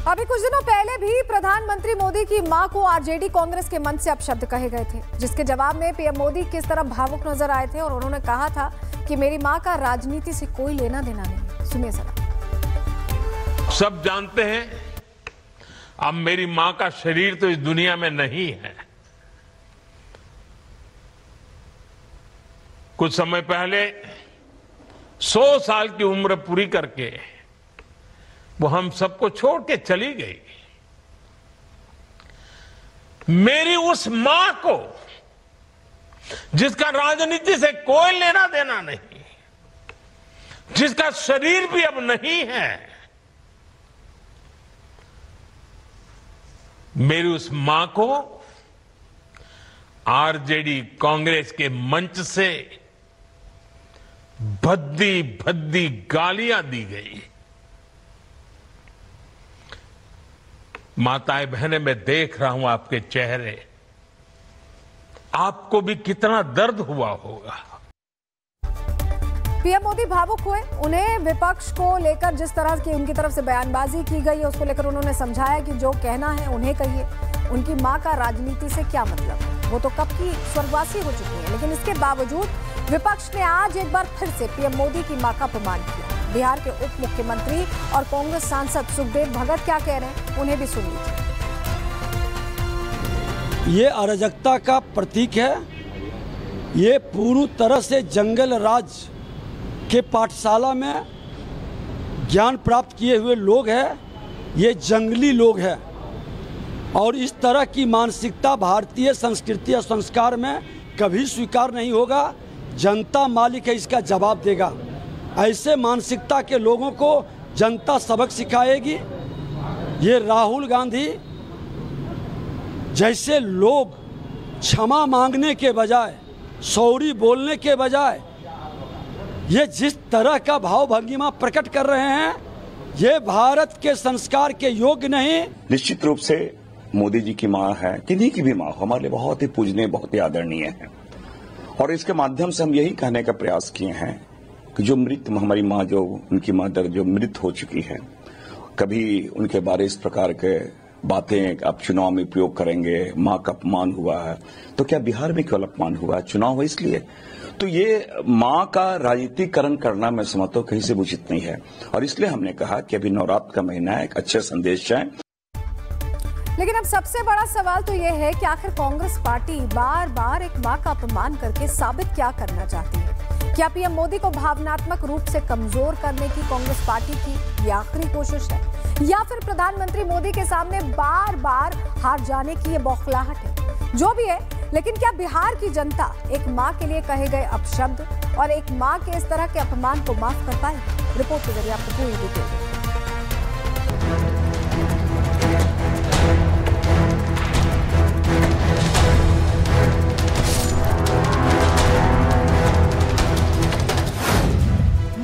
अभी कुछ दिनों पहले भी प्रधानमंत्री मोदी की मां को आरजेडी कांग्रेस के मंच से अपशब्द कहे गए थे, जिसके जवाब में पीएम मोदी किस तरह भावुक नजर आए थे और उन्होंने कहा था कि मेरी मां का राजनीति से कोई लेना देना नहीं। सुनिए जरा। सब जानते हैं अब मेरी मां का शरीर तो इस दुनिया में नहीं है। कुछ समय पहले 100 साल की उम्र पूरी करके वो हम सबको छोड़ के चली गई। मेरी उस मां को जिसका राजनीति से कोई लेना देना नहीं, जिसका शरीर भी अब नहीं है, मेरी उस मां को आरजेडी कांग्रेस के मंच से भद्दी भद्दी गालियां दी गई। माताएं बहनें, मैं देख रहा हूं आपके चेहरे, आपको भी कितना दर्द हुआ होगा। पीएम मोदी भावुक हुए। उन्हें विपक्ष को लेकर जिस तरह की उनकी तरफ से बयानबाजी की गई है उसको लेकर उन्होंने समझाया कि जो कहना है उन्हें कहिए। उनकी मां का राजनीति से क्या मतलब है, वो तो कब की स्वर्गवासी हो चुकी है। लेकिन इसके बावजूद विपक्ष ने आज एक बार फिर से पीएम मोदी की मां का अपमान किया। बिहार के उप मुख्यमंत्री और कांग्रेस सांसद सुखदेव भगत क्या कह रहे हैं, उन्हें भी सुन लीजिए। ये अराजकता का प्रतीक है। ये पूरी तरह से जंगल राज के पाठशाला में ज्ञान प्राप्त किए हुए लोग हैं। ये जंगली लोग हैं और इस तरह की मानसिकता भारतीय संस्कृति और संस्कार में कभी स्वीकार नहीं होगा। जनता मालिक है, इसका जवाब देगा। ऐसे मानसिकता के लोगों को जनता सबक सिखाएगी। ये राहुल गांधी जैसे लोग क्षमा मांगने के बजाय, सॉरी बोलने के बजाय ये जिस तरह का भाव भंगिमा प्रकट कर रहे हैं, ये भारत के संस्कार के योग्य नहीं। निश्चित रूप से मोदी जी की मां है, किन्हीं की भी मां हो, हमारे लिए बहुत ही पूजनीय, बहुत ही आदरणीय है। और इसके माध्यम से हम यही कहने का प्रयास किए हैं कि जो मृत हमारी मां, जो उनकी मदर जो मृत हो चुकी है, कभी उनके बारे इस प्रकार के बातें आप चुनाव में उपयोग करेंगे। मां का अपमान हुआ है तो क्या बिहार में केवल अपमान हुआ है? चुनाव है इसलिए। तो ये मां का राजनीतिकरण करना मैं समझता हूं कहीं से उचित नहीं है। और इसलिए हमने कहा कि अभी नवरात्र का महीना है, एक अच्छे संदेश जाए। लेकिन अब सबसे बड़ा सवाल तो यह है कि आखिर कांग्रेस पार्टी बार बार एक मां का अपमान करके साबित क्या करना चाहती है? क्या पीएम मोदी को भावनात्मक रूप से कमजोर करने की कांग्रेस पार्टी की ये आखिरी कोशिश है, या फिर प्रधानमंत्री मोदी के सामने बार बार हार जाने की ये बौखलाहट है? जो भी है, लेकिन क्या बिहार की जनता एक मां के लिए कहे गए अपशब्द और एक मां के इस तरह के अपमान को माफ कर पाएगी? रिपोर्ट के जरिए आपको पूरी डिटेल।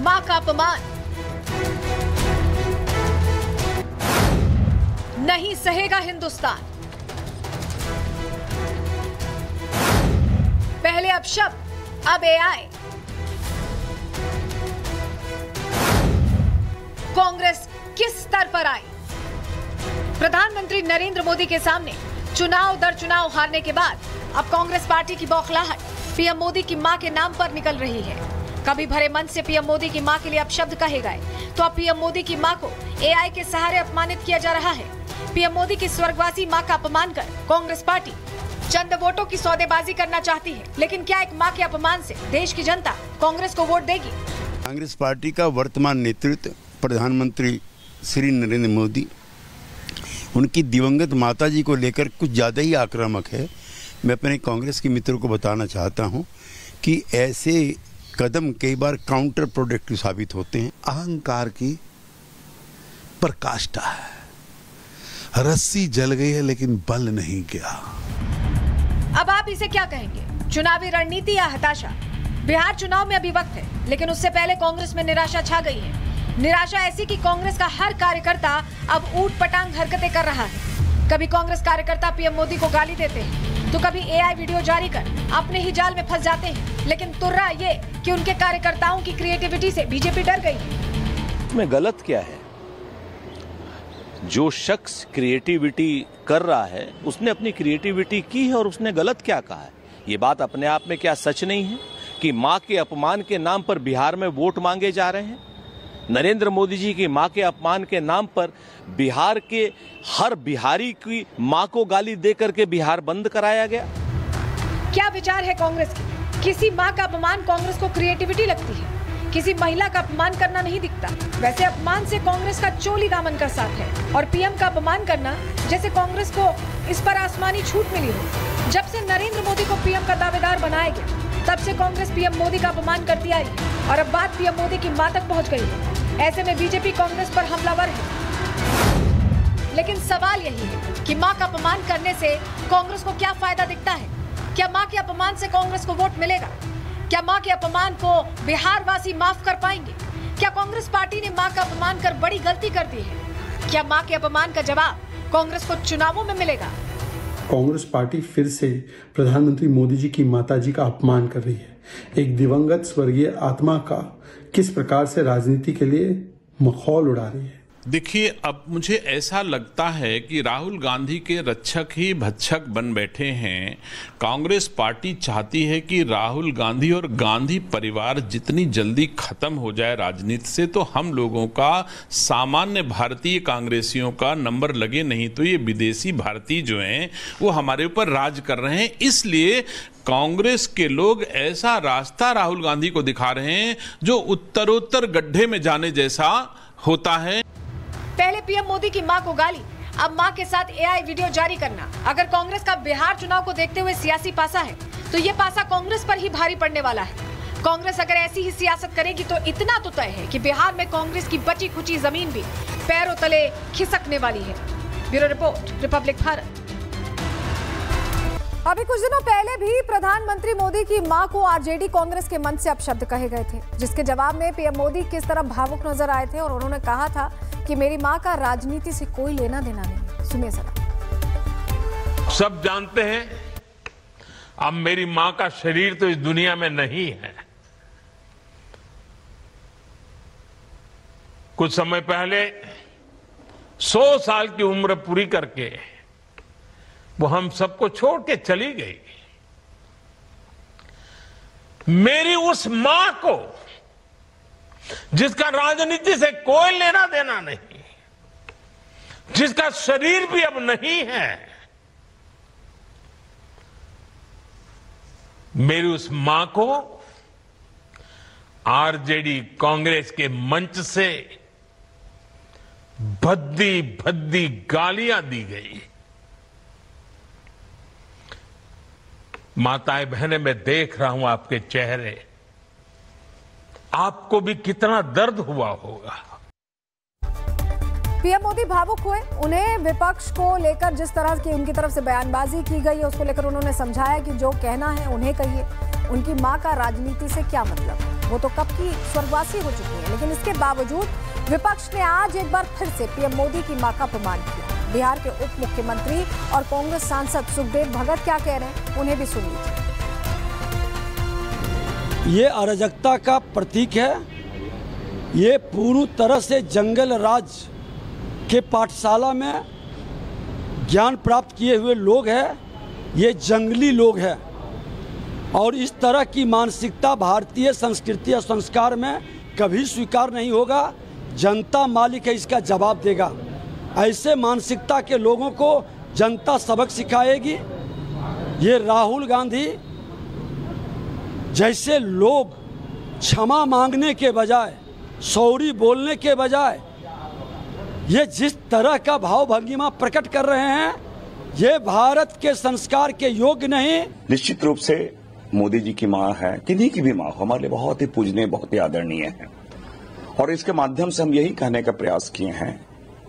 मां का अपमान नहीं सहेगा हिंदुस्तान। पहले अपशब्द, अब एआई। कांग्रेस किस स्तर पर आई? प्रधानमंत्री नरेंद्र मोदी के सामने चुनाव दर चुनाव हारने के बाद अब कांग्रेस पार्टी की बौखलाहट पीएम मोदी की मां के नाम पर निकल रही है। कभी भरे मन से पीएम मोदी की मां के लिए अपशब्द कहे गए, तो अब पीएम मोदी की मां को एआई के सहारे अपमानित किया जा रहा है। पीएम मोदी की स्वर्गवासी मां का अपमान कर कांग्रेस पार्टी चंद वोटों की सौदेबाजी करना चाहती है। लेकिन क्या एक मां के अपमान से देश की जनता कांग्रेस को वोट देगी? कांग्रेस पार्टी का वर्तमान नेतृत्व प्रधानमंत्री श्री नरेंद्र मोदी, उनकी दिवंगत माताजी को लेकर कुछ ज्यादा ही आक्रामक है। मैं अपने कांग्रेस के मित्रों को बताना चाहता हूं कि ऐसे कदम कई बार काउंटर प्रोडक्टिव साबित होते हैं। अहंकार की प्रकाष्ठा है। रस्सी जल गई है लेकिन बल नहीं गया। अब आप इसे क्या कहेंगे, चुनावी रणनीति या हताशा? बिहार चुनाव में अभी वक्त है, लेकिन उससे पहले कांग्रेस में निराशा छा गई है। निराशा ऐसी कि कांग्रेस का हर कार्यकर्ता अब ऊट पटांग हरकतें कर रहा है। कभी कांग्रेस कार्यकर्ता पीएम मोदी को गाली देते हैं, तो कभी एआई वीडियो जारी कर अपने ही जाल में फंस जाते हैं। लेकिन तुर्रा ये कि उनके कार्यकर्ताओं की क्रिएटिविटी से बीजेपी डर गई। में गलत क्या है? जो शख्स क्रिएटिविटी कर रहा है उसने अपनी क्रिएटिविटी की है और उसने गलत क्या कहा है। ये बात अपने आप में क्या सच नहीं है कि मां के अपमान के नाम पर बिहार में वोट मांगे जा रहे हैं? नरेंद्र मोदी जी की मां के अपमान के नाम पर बिहार के हर बिहारी की मां को गाली दे करके बिहार बंद कराया गया। क्या विचार है कांग्रेस की? किसी मां का अपमान कांग्रेस को क्रिएटिविटी लगती है? किसी महिला का अपमान करना नहीं दिखता। वैसे अपमान से कांग्रेस का चोली दामन का साथ है और पीएम का अपमान करना जैसे कांग्रेस को इस पर आसमानी छूट मिली हो। जब से नरेंद्र मोदी को पीएम का दावेदार बनाया गया तब से कांग्रेस पीएम मोदी का अपमान करती आई और अब बात पीएम मोदी की मां तक पहुंच गई है। ऐसे में बीजेपी कांग्रेस पर हमलावर है। लेकिन सवाल यही है कि मां का अपमान करने से कांग्रेस को क्या फायदा दिखता है? क्या मां के अपमान से कांग्रेस को वोट मिलेगा? क्या मां के अपमान को बिहार वासी माफ कर पाएंगे? क्या कांग्रेस पार्टी ने मां का अपमान कर बड़ी गलती कर दी है? क्या मां के अपमान का जवाब कांग्रेस को चुनावों में मिलेगा? कांग्रेस पार्टी फिर से प्रधानमंत्री मोदी जी की माताजी का अपमान कर रही है। एक दिवंगत स्वर्गीय आत्मा का किस प्रकार से राजनीति के लिए मखौल उड़ा रही है। देखिए, अब मुझे ऐसा लगता है कि राहुल गांधी के रक्षक ही भक्षक बन बैठे हैं। कांग्रेस पार्टी चाहती है कि राहुल गांधी और गांधी परिवार जितनी जल्दी खत्म हो जाए राजनीति से, तो हम लोगों का, सामान्य भारतीय कांग्रेसियों का नंबर लगे, नहीं तो ये विदेशी भारतीय जो हैं वो हमारे ऊपर राज कर रहे हैं। इसलिए कांग्रेस के लोग ऐसा रास्ता राहुल गांधी को दिखा रहे हैं जो उत्तरोत्तर गड्ढे में जाने जैसा होता है। पहले पीएम मोदी की मां को गाली, अब मां के साथ एआई वीडियो जारी करना। अगर कांग्रेस का बिहार चुनाव को देखते हुए सियासी पासा है तो ये पासा कांग्रेस पर ही भारी पड़ने वाला है। कांग्रेस अगर ऐसी ही सियासत करेगी तो इतना तो तय है कि बिहार में कांग्रेस की बची खुची जमीन भी पैरों तले खिसकने वाली है। Bureau report, Republic Bharat. अभी कुछ दिनों पहले भी प्रधानमंत्री मोदी की मां को आरजेडी कांग्रेस के मंच से अपशब्द कहे गए थे, जिसके जवाब में पीएम मोदी किस तरह भावुक नजर आए थे और उन्होंने कहा था कि मेरी मां का राजनीति से कोई लेना देना नहीं। सुनिए जरा। सब जानते हैं अब मेरी मां का शरीर तो इस दुनिया में नहीं है। कुछ समय पहले 100 साल की उम्र पूरी करके वो हम सबको छोड़ के चली गई। मेरी उस मां को, जिसका राजनीति से कोई लेना देना नहीं, जिसका शरीर भी अब नहीं है, मेरी उस मां को आरजेडी कांग्रेस के मंच से भद्दी भद्दी गालियां दी गई। माताएं बहनें, मैं देख रहा हूं आपके चेहरे, आपको भी कितना दर्द हुआ होगा। पीएम मोदी भावुक हुए। उन्हें विपक्ष को लेकर जिस तरह की उनकी तरफ से बयानबाजी की गई है उसको लेकर उन्होंने समझाया कि जो कहना है उन्हें कहिए। उनकी मां का राजनीति से क्या मतलब है, वो तो कब की स्वर्गवासी हो चुकी है। लेकिन इसके बावजूद विपक्ष ने आज एक बार फिर से पीएम मोदी की मां का अपमान किया। बिहार के उप मुख्यमंत्री और कांग्रेस सांसद सुखदेव भगत क्या कह रहे हैं, उन्हें भी सुन लीजिए। ये अराजकता का प्रतीक है। ये पूरी तरह से जंगल राज के पाठशाला में ज्ञान प्राप्त किए हुए लोग हैं। ये जंगली लोग हैं और इस तरह की मानसिकता भारतीय संस्कृति और संस्कार में कभी स्वीकार नहीं होगा। जनता मालिक है, इसका जवाब देगा। ऐसे मानसिकता के लोगों को जनता सबक सिखाएगी। ये राहुल गांधी जैसे लोग क्षमा मांगने के बजाय, सॉरी बोलने के बजाय, ये जिस तरह का भाव भंगिमा प्रकट कर रहे हैं, ये भारत के संस्कार के योग्य नहीं। निश्चित रूप से मोदी जी की मां है, किन्हीं की भी मां हो, हमारे लिए बहुत ही पूजनीय, बहुत ही आदरणीय है। और इसके माध्यम से हम यही कहने का प्रयास किए हैं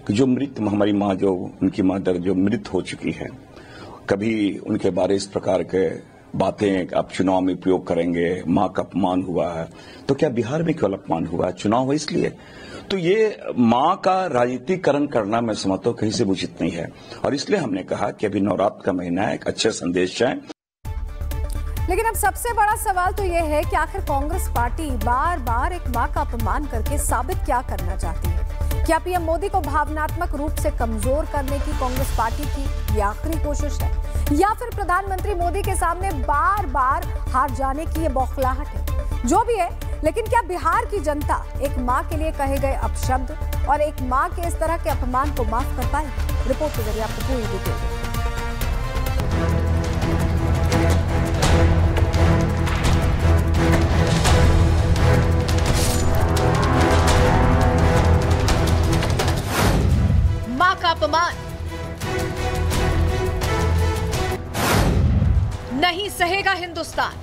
कि जो मृत, हमारी मां, जो उनकी मदर जो मृत हो चुकी है, कभी उनके बारे इस प्रकार के बातें आप चुनाव में प्रयोग करेंगे। मां का अपमान हुआ है तो क्या बिहार में केवल अपमान हुआ है? चुनाव है इसलिए। तो ये मां का राजनीतिकरण करना मैं समझता हूं कहीं से उचित नहीं है। और इसलिए हमने कहा कि अभी नवरात्र का महीना है, एक अच्छे संदेश है। लेकिन अब सबसे बड़ा सवाल तो यह है कि आखिर कांग्रेस पार्टी बार बार एक मां का अपमान करके साबित क्या करना चाहती है? क्या पीएम मोदी को भावनात्मक रूप से कमजोर करने की कांग्रेस पार्टी की ये आखिरी कोशिश है, या फिर प्रधानमंत्री मोदी के सामने बार बार हार जाने की ये बौखलाहट है? जो भी है, लेकिन क्या बिहार की जनता एक मां के लिए कहे गए अपशब्द और एक मां के इस तरह के अपमान को माफ कर पाएगी? रिपोर्ट के जरिए आपको पूरी डिटेल। मां का अपमान नहीं सहेगा हिंदुस्तान।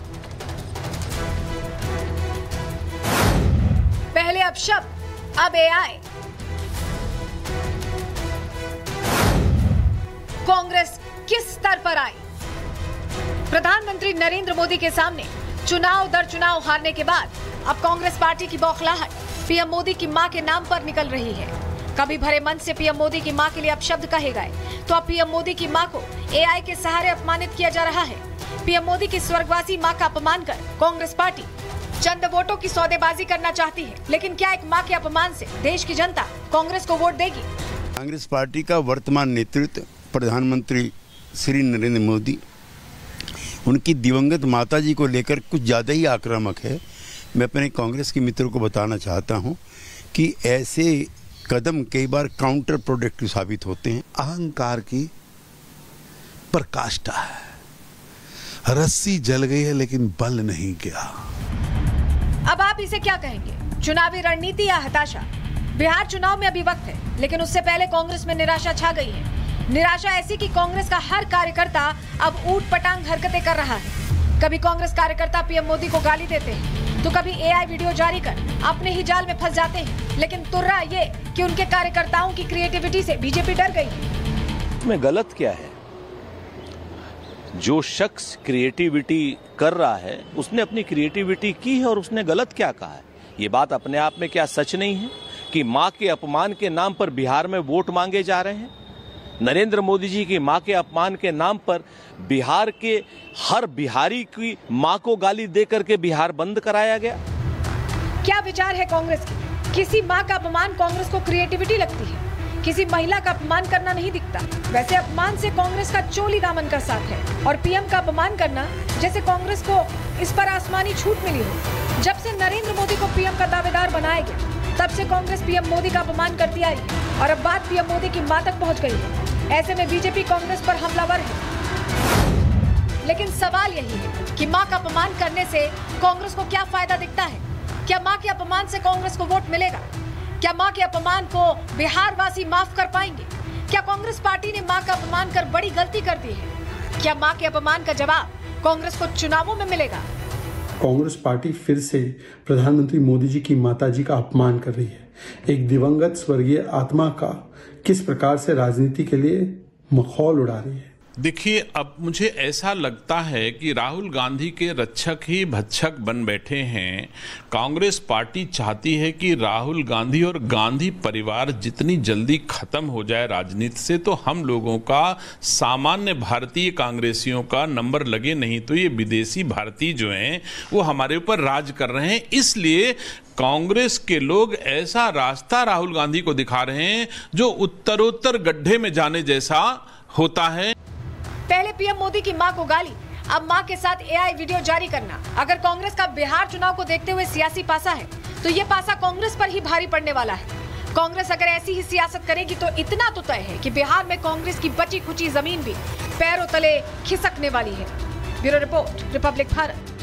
पहले अपशब्द, अब एआई। कांग्रेस किस स्तर पर आई? प्रधानमंत्री नरेंद्र मोदी के सामने चुनाव दर चुनाव हारने के बाद अब कांग्रेस पार्टी की बौखलाहट पीएम मोदी की मां के नाम पर निकल रही है। कभी भरे मन से पीएम मोदी की मां के लिए अपशब्द कहे गए, तो अब पीएम मोदी की मां को एआई के सहारे अपमानित किया जा रहा है। पीएम मोदी की स्वर्गवासी मां का अपमान कर कांग्रेस पार्टी चंद वोटों की सौदेबाजी करना चाहती है, लेकिन क्या एक मां के अपमान से देश की जनता कांग्रेस को वोट देगी? कांग्रेस पार्टी का वर्तमान नेतृत्व प्रधानमंत्री श्री नरेंद्र मोदी, उनकी दिवंगत माताजी को लेकर कुछ ज़्यादा ही आक्रामक है। मैं अपने कांग्रेस के मित्रों को बताना चाहता हूं कि ऐसे कदम कई बार काउंटर प्रोडक्टिव साबित होते हैं। अहंकार की पराकाष्ठा है। रस्सी जल गई है लेकिन बल नहीं गया। अब आप इसे क्या कहेंगे? चुनावी रणनीति या हताशा? बिहार चुनाव में अभी वक्त है, लेकिन उससे पहले कांग्रेस में निराशा छा गई है। निराशा ऐसी कि कांग्रेस का हर कार्यकर्ता अब ऊट पटांग हरकतें कर रहा है। कभी कांग्रेस कार्यकर्ता पीएम मोदी को गाली देते हैं, तो कभी एआई वीडियो जारी कर अपने ही जाल में फंस जाते हैं। लेकिन तुर्रा ये कि उनके कार्यकर्ताओं की क्रिएटिविटी से बीजेपी डर गई है। में गलत क्या है? जो शख्स क्रिएटिविटी कर रहा है उसने अपनी क्रिएटिविटी की है और उसने गलत क्या कहा है? ये बात अपने आप में क्या सच नहीं है कि मां के अपमान के नाम पर बिहार में वोट मांगे जा रहे हैं? नरेंद्र मोदी जी की मां के अपमान के नाम पर बिहार के हर बिहारी की मां को गाली दे करके बिहार बंद कराया गया। क्या विचार है कांग्रेस की? किसी मां का अपमान कांग्रेस को क्रिएटिविटी लगती है, किसी महिला का अपमान करना नहीं दिखता। वैसे अपमान से कांग्रेस का चोली दामन का साथ है, और पीएम का अपमान करना जैसे कांग्रेस को इस पर आसमानी छूट मिली हो। जब से नरेंद्र मोदी को पीएम का दावेदार बनाया गया, तब से कांग्रेस पीएम मोदी का अपमान करती आई और अब बात पीएम मोदी की मां तक पहुंच गई है। ऐसे में बीजेपी कांग्रेस पर हमलावर है। लेकिन सवाल यही है कि मां का अपमान करने से कांग्रेस को क्या फायदा दिखता है? क्या मां के अपमान से कांग्रेस को वोट मिलेगा? क्या मां के अपमान को बिहार वासी माफ कर पाएंगे? क्या कांग्रेस पार्टी ने मां का अपमान कर बड़ी गलती कर दी है? क्या मां के अपमान का जवाब कांग्रेस को चुनावों में मिलेगा? कांग्रेस पार्टी फिर से प्रधानमंत्री मोदी जी की माताजी का अपमान कर रही है। एक दिवंगत स्वर्गीय आत्मा का किस प्रकार से राजनीति के लिए मखौल उड़ा रही है। देखिए, अब मुझे ऐसा लगता है कि राहुल गांधी के रक्षक ही भक्षक बन बैठे हैं। कांग्रेस पार्टी चाहती है कि राहुल गांधी और गांधी परिवार जितनी जल्दी खत्म हो जाए राजनीति से, तो हम लोगों का, सामान्य भारतीय कांग्रेसियों का नंबर लगे, नहीं तो ये विदेशी भारतीय जो हैं वो हमारे ऊपर राज कर रहे हैं। इसलिए कांग्रेस के लोग ऐसा रास्ता राहुल गांधी को दिखा रहे हैं जो उत्तरोत्तर गड्ढे में जाने जैसा होता है। पहले पीएम मोदी की मां को गाली, अब मां के साथ एआई वीडियो जारी करना। अगर कांग्रेस का बिहार चुनाव को देखते हुए सियासी पासा है, तो ये पासा कांग्रेस पर ही भारी पड़ने वाला है। कांग्रेस अगर ऐसी ही सियासत करेगी तो इतना तो तय है कि बिहार में कांग्रेस की बची खुची जमीन भी पैरों तले खिसकने वाली है। Bureau report, Republic Bharat.